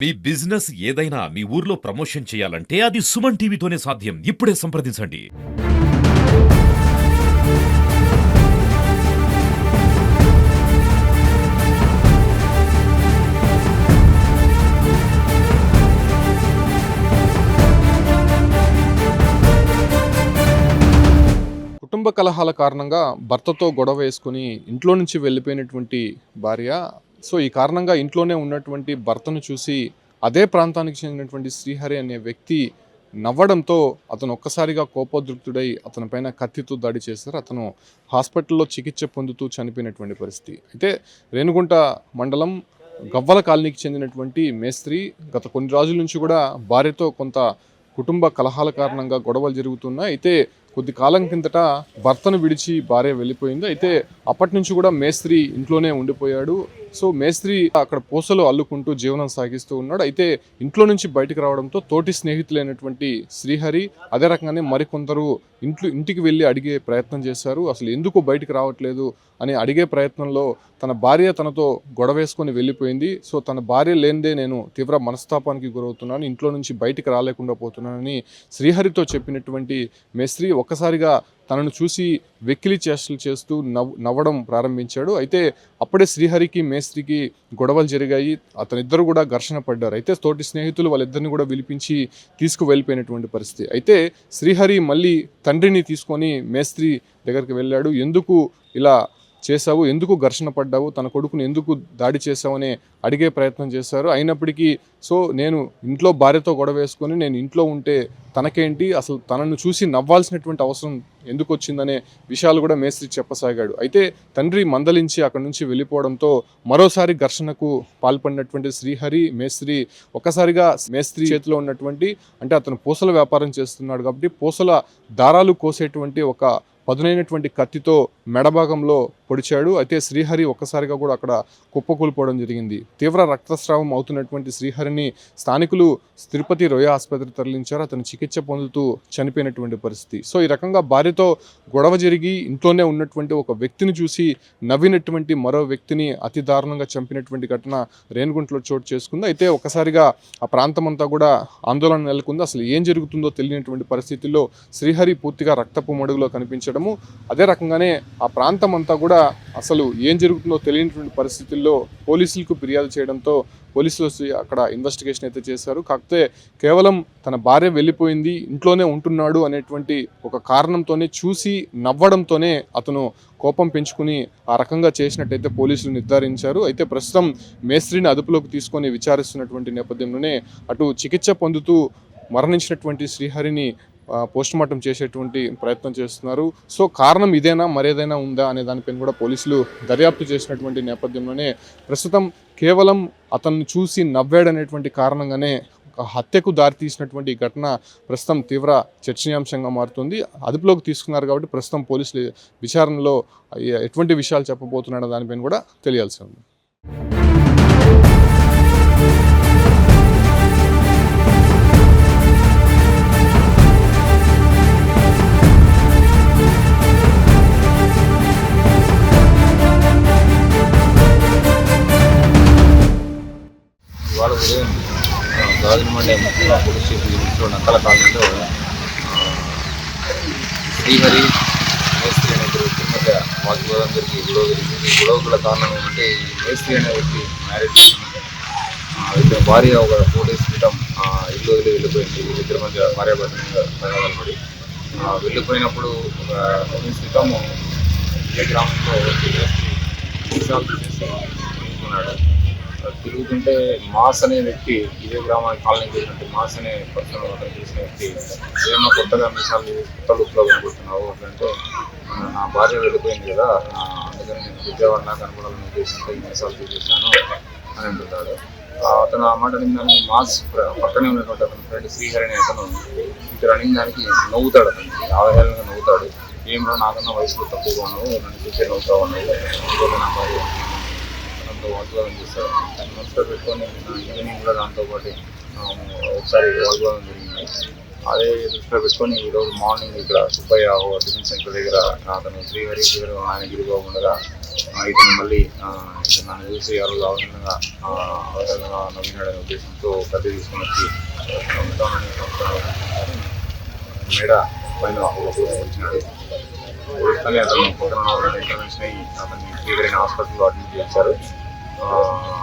మీ business ఏదైనా మీ ఊర్లో promotion చేయాలంటే అది సుమన్ టీవీతోనే సాధ్యం. ఇప్పుడే సంప్రదించండి. కుటుంబ కలహాల కారణంగా భర్తతో గొడవ వేసుకుని ఇంట్లో నుంచి వెళ్ళిపోయినటువంటి భార్య ఈ కారణంగా ఇంట్లోనే ఉన్నటువంటి భర్తను చూసి అదే ప్రాంతానికి చెందినటువంటి శ్రీహరి అనే వ్యక్తి నవ్వడంతో అతను ఒక్కసారిగా కోపోద్రిక్తుడై అతనిపైన కత్తితో దాడి చేశారు. అతను హాస్పిటల్లో చికిత్స పొందుతూ చనిపోయినటువంటి పరిస్థితి. అయితే రేణుగుంట మండలం గవ్వల కాలనీకి చెందినటువంటి మేస్త్రి గత కొన్ని రోజుల నుంచి కూడా భార్యతో కొంత కుటుంబ కలహాల కారణంగా గొడవలు జరుగుతున్నాయి. అయితే కొద్ది కాలం కిందట భర్తను విడిచి భార్య వెళ్ళిపోయింది. అయితే అప్పటి నుంచి కూడా మేస్త్రి ఇంట్లోనే ఉండిపోయాడు. మేస్త్రి అక్కడ పూసలు అల్లుకుంటూ జీవనం సాగిస్తూ ఉన్నాడు. అయితే ఇంట్లో నుంచి బయటకు రావడంతో తోటి స్నేహితులైనటువంటి శ్రీహరి అదే రకంగానే మరికొందరు ఇంటికి వెళ్ళి అడిగే ప్రయత్నం చేశారు. అసలు ఎందుకు బయటకు రావట్లేదు అని అడిగే ప్రయత్నంలో తన భార్య తనతో గొడవ వేసుకొని వెళ్ళిపోయింది. తన భార్య లేనిదే నేను తీవ్ర మనస్తాపానికి గురవుతున్నాను, ఇంట్లో నుంచి బయటికి రాలేకుండా పోతున్నానని శ్రీహరితో చెప్పినటువంటి మేస్త్రి ఒక్కసారిగా తనను చూసి వెక్కిలి చేష్టలు చేస్తూ నవ్వడం ప్రారంభించాడు. అయితే అప్పుడే శ్రీహరికి మేస్త్రికి గొడవలు జరిగాయి. అతనిద్దరు కూడా ఘర్షణ పడ్డారు. అయితే తోటి స్నేహితులు వాళ్ళిద్దరిని కూడా పిలిపించి తీసుకువెళ్ళిపోయినటువంటి పరిస్థితి. అయితే శ్రీహరి మళ్ళీ తండ్రిని తీసుకొని మేస్త్రి దగ్గరికి వెళ్ళాడు. ఎందుకు ఇలా చేశావు, ఎందుకు ఘర్షణ పడ్డావు, తన కొడుకుని ఎందుకు దాడి చేశావని అడిగే ప్రయత్నం చేశారు. అయినప్పటికీ నేను ఇంట్లో భార్యతో గొడవ వేసుకొని నేను ఇంట్లో ఉంటే తనకేంటి, అసలు తనను చూసి నవ్వాల్సినటువంటి అవసరం ఎందుకు వచ్చిందనే విషయాలు కూడా మేస్త్రి చెప్పసాగాడు. అయితే తండ్రి మందలించి అక్కడి నుంచి వెళ్ళిపోవడంతో మరోసారి ఘర్షణకు పాల్పడినటువంటి శ్రీహరి మేస్త్రి ఒక్కసారిగా మేస్త్రి చేతిలో ఉన్నటువంటి, అంటే అతను పూసల వ్యాపారం చేస్తున్నాడు కాబట్టి పూసల దారాలు కోసేటువంటి ఒక పదునైనటువంటి కత్తితో మెడభాగంలో పొడిచాడు. అయితే శ్రీహరి ఒక్కసారిగా కూడా అక్కడ కుప్పకూలిపోవడం జరిగింది. తీవ్ర రక్తస్రావం అవుతున్నటువంటి శ్రీహరిని స్థానికులు తిరుపతి రొయ్య ఆసుపత్రికి తరలించారు. అతను చికిత్స పొందుతూ చనిపోయినటువంటి పరిస్థితి. ఈ రకంగా భార్యతో గొడవ జరిగి ఇంట్లోనే ఉన్నటువంటి ఒక వ్యక్తిని చూసి నవ్వినటువంటి మరో వ్యక్తిని అతి దారుణంగా చంపినటువంటి ఘటన రేణుగుంటలో చోటు చేసుకుంది. అయితే ఒక్కసారిగా ఆ ప్రాంతం అంతా కూడా ఆందోళన నెలకొంది. అసలు ఏం జరుగుతుందో తెలియనటువంటి పరిస్థితుల్లో శ్రీహరి పూర్తిగా రక్తపు మడుగులో కనిపించడము, అదే రకంగానే ఆ ప్రాంతం అంతా కూడా అసలు ఏం జరుగుతుందో తెలియనటువంటి పరిస్థితుల్లో పోలీసులకు ఫిర్యాదు చేయడంతో పోలీసులు అక్కడ ఇన్వెస్టిగేషన్ అయితే చేశారు. కాకపోతే కేవలం తన భార్య వెళ్ళిపోయింది, ఇంట్లోనే ఉంటున్నాడు అనేటువంటి ఒక కారణంతోనే చూసి నవ్వడంతోనే అతను కోపం పెంచుకుని ఆ రకంగా చేసినట్టయితే పోలీసులు నిర్ధారించారు. అయితే ప్రస్తుతం మేస్త్రిని అదుపులోకి తీసుకొని విచారిస్తున్నటువంటి నేపథ్యంలోనే అటు చికిత్స పొందుతూ మరణించినటువంటి శ్రీహరిని పోస్టుమార్టం చేసేటువంటి ప్రయత్నం చేస్తున్నారు. కారణం ఇదేనా మరేదైనా ఉందా అనే దానిపైన కూడా పోలీసులు దర్యాప్తు చేసినటువంటి నేపథ్యంలోనే ప్రస్తుతం కేవలం అతన్ని చూసి నవ్వాడనేటువంటి కారణంగానే ఒక హత్యకు దారితీసినటువంటి ఘటన ప్రస్తుతం తీవ్ర చర్చనీయాంశంగా మారుతుంది. అదుపులోకి తీసుకున్నారు కాబట్టి ప్రస్తుతం పోలీసులు విచారణలో ఎటువంటి విషయాలు చెప్పబోతున్నాడో దానిపైన కూడా తెలియాల్సి ఉంది. ఇవాళ ఉదయం గాజులమండ పోలీస్ స్టేషన్ నక్కల కాలనీలో శ్రీహరి మేస్త్రి అనే వ్యక్తి మధ్య వాగ్వాదం జరిగి గొడవ జరిగింది. ఈ గొడవ గల కారణం ఏమంటే ఈ మేస్త్రి అనే వ్యక్తి మ్యారేజ్ చేసుకుని అయితే భార్య ఒక 4 days క్రితం ఇల్లు వదిలి వెళ్ళిపోయింది. వీళ్ళిద్దరి మధ్య భార్యాభర్త ప్రమాదాలు పడి వెళ్ళిపోయినప్పుడు ఒక 2 days క్రితం ఇదే గ్రామంలో మేస్త్రి తీసుకున్నాడు. తిరుగుతుంటే మాస్ అనే వ్యక్తి ఇదే గ్రామానికి కాలనీకి వెళ్ళినట్టు మాస్ అనే పర్సన్ అతను చేసిన వ్యక్తి ఏమన్నా కొత్తగా మీసాలు కొత్త లుక్లో కనబడుతున్నావు అంటే నా భార్య వెళ్ళిపోయింది కదా, అందుకని నేను విజయవాడ నాకు అనుకోవాలని ఉద్దేశంతో ఈ మీసాలు తీసేసాను అని అంటున్నాడు. అతను ఆ మాట అనిందానికి మాస్ పక్కనే ఉన్నటువంటి అతని ఫ్రెండ్ శ్రీహరి అనే అతను ఇక్కడ అనిందానికి నవ్వుతాడు. అతనికి ఆవేదనగా నవ్వుతాడు. ఏమన్నా నాకన్నా వయసులో తక్కువగా ఉన్నావు, నన్ను చూసే నవ్వుతావు అన్నావు, అందువల్ల నా భార్య వాగ్వాదం చేస్తారు. దాన్ని మనసులో పెట్టుకొని ఈవినింగ్ కూడా దాంతోపాటు ఒకసారి వాగ్వాదం జరిగింది. అదే దృష్టిలో పెట్టుకొని ఈరోజు మార్నింగ్ ఇక్కడ సుబ్బయ్య టిఫిన్ సెంటర్ దగ్గర అతను శ్రీహరి ఆయన గిరిబాబు ఉండగా ఇతను మళ్ళీ ఇతను నన్ను చూసి ఆ రోజు అవసరంగా నవ్వినాడనే ఉద్దేశంతో కత్తి తీసుకొని వచ్చి ఉంటామని మేడ పైన ఒక పోస్ట్ ఇచ్చినాడు. కానీ అతను పక్కన ఇంటర్వెన్షన్ అయ్యి అతన్ని తీవ్రైన హాస్పిటల్లో అడ్మిట్ చేశారు.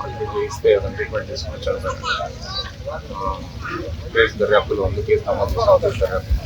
అడ్మిట్ చేయిస్తే అతను ట్రీట్మెంట్ చేసుకుని వచ్చాడు సార్. కేసు దర్యాప్తులో ఉంది, కేసు నమోదు చేసిన దర్యాప్తు